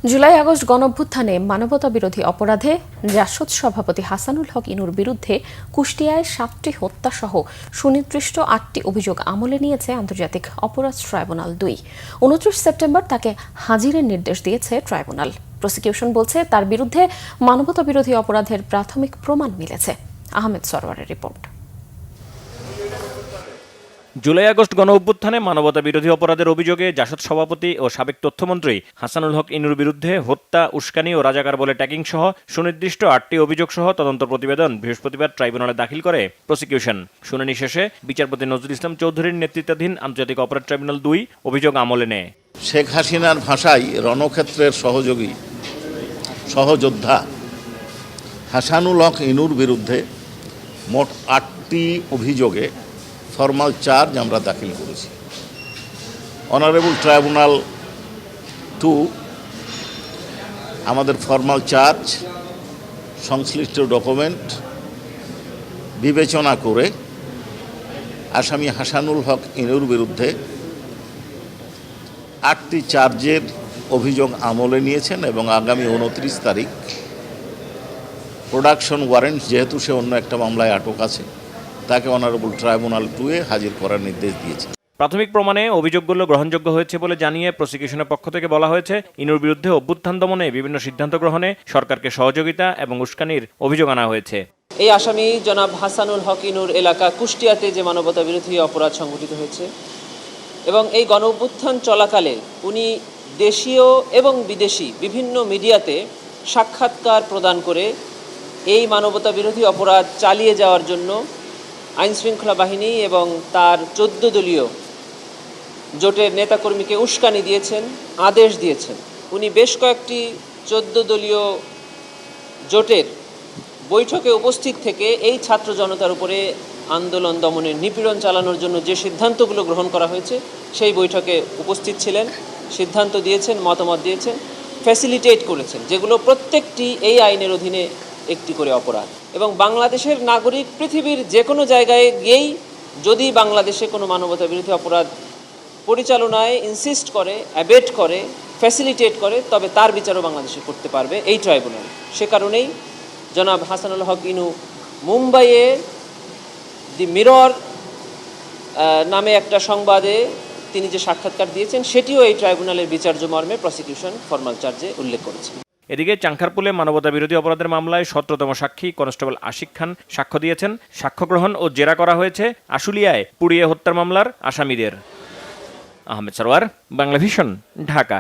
July August গণঅভ্যুত্থানে মানবতাবিরোধী অপরাধে জাসদ সভাপতি হাসানুল হক ইনুর বিরুদ্ধে কুষ্টিয়ায় ৭টি হত্যাসহ সুনির্দিষ্ট ৮টি অভিযোগ আমলে নিয়েছে আন্তর্জাতিক অপরাধ ট্রাইব্যুনাল ২। ২৯ সেপ্টেম্বর তাকে হাজিরের নির্দেশ দিয়েছে ট্রাইব্যুনাল। প্রসিকিউশন বলছে তার বিরুদ্ধে মানবতাবিরোধী অপরাধের প্রাথমিক প্রমাণ মিলেছে। আহমেদ সরওয়ারের রিপোর্ট। জুলাই আগস্ট গণঅভ্যুত্থানে মানবতা বিরোধী অপরাধের অভিযোগে জাসদ সভাপতি ও সাবেক তথ্যমন্ত্রী হাসানুল হক ইনুর বিরুদ্ধে হত্যা, উস্কানি ও রাজাকার বলে ট্যাগিং সহ সুনির্দিষ্ট ৮টি অভিযোগ সহ তদন্ত প্রতিবেদন বৃহস্পতিবার ট্রাইব্যুনালে দাখিল করে প্রসিকিউশন। শুনানি শেষে বিচারপতি নজরুল ইসলাম চৌধুরীর নেতৃত্বাধীন আন্তর্জাতিক অপরাধ ট্রাইব্যুনাল ২ অভিযোগ আমলে নেয়। শেখ হাসিনার ভাষায় রণক্ষেত্রের সহযোদ্ধা হাসানুল হক ইনুর বিরুদ্ধে মোট ৮টি অভিযোগে ফরমাল চার্জ আমরা দাখিল করেছি। অনারেবল ট্রাইব্যুনাল ২ আমাদের ফরমাল চার্জ সংশ্লিষ্ট ডকুমেন্ট বিবেচনা করে আসামি হাসানুল হক ইনুর বিরুদ্ধে ৮টি চার্জের অভিযোগ আমলে নিয়েছেন এবং আগামী ২৯ তারিখ প্রোডাকশন ওয়ারেন্ট, যেহেতু সে অন্য একটা মামলায় আটক আছে, তাকে অনারেবল ট্রাইব্যুনাল ২-এ হাজির করার নির্দেশ দিয়েছে। প্রাথমিক প্রমাণে অভিযোগগুলো গ্রহণযোগ্য হয়েছে বলে জানিয়ে প্রসিকিউশনের পক্ষ থেকে বলা হয়েছে, ইনুর বিরুদ্ধে অভ্যুত্থান দমনে বিভিন্ন সিদ্ধান্ত গ্রহণে সরকারকে সহযোগিতা এবং উস্কানির অভিযোগ আনা হয়েছে। এই আসামি জনাব হাসানুল হক ইনুর এলাকা কুষ্টিয়াতে যে মানবতা বিরোধী অপরাধ সংঘটিত হয়েছে এবং এই গণঅভ্যুত্থান চলাকালে উনি দেশীয় এবং বিদেশি বিভিন্ন মিডিয়াতে সাক্ষাৎকার প্রদান করে এই মানবতা বিরোধী অপরাধ চালিয়ে যাওয়ার জন্য আইনশৃঙ্খলা বাহিনী এবং তার ১৪ দলীয় জোটের নেতাকর্মীকে উস্কানি দিয়েছেন, আদেশ দিয়েছেন। উনি বেশ কয়েকটি ১৪ দলীয় জোটের বৈঠকে উপস্থিত থেকে এই ছাত্র জনতার উপরে আন্দোলন দমনের নিপীড়ন চালানোর জন্য যে সিদ্ধান্তগুলো গ্রহণ করা হয়েছে সেই বৈঠকে উপস্থিত ছিলেন, সিদ্ধান্ত দিয়েছেন, মতামত দিয়েছেন, ফ্যাসিলিটেট করেছেন, যেগুলো প্রত্যেকটি এই আইনের অধীনে একটি করে অপরাধ। এবং বাংলাদেশের নাগরিক পৃথিবীর যে কোনো জায়গায় গিয়েই যদি বাংলাদেশে কোনো মানবতা বিরোধী অপরাধ পরিচালনায় ইনসিস্ট করে, অ্যাবেট করে, ফ্যাসিলিটেট করে, তবে তার বিচারও বাংলাদেশে করতে পারবে এই ট্রাইব্যুনাল। সে কারণেই জনাব হাসানুল হক ইনু মুম্বাইয়ে দি মিরর নামে একটা সংবাদে তিনি যে সাক্ষাৎকার দিয়েছেন সেটিও এই ট্রাইব্যুনালের বিচার্য মর্মে প্রসিকিউশন ফরমাল চার্জে উল্লেখ করেছে। এদিকে চাংখারপুলে মানবতা বিরোধী অপরাধের মামলায় ১৭তম সাক্ষী কনস্টেবল আশিক খান সাক্ষ্য দিয়েছেন। সাক্ষ্য গ্রহণ ও জেরা করা হয়েছে আশুলিয়ায় পুড়িয়ে হত্যার মামলার আসামিদের। আহমেদ সরওয়ার, বাংলা ভিশন, ঢাকা।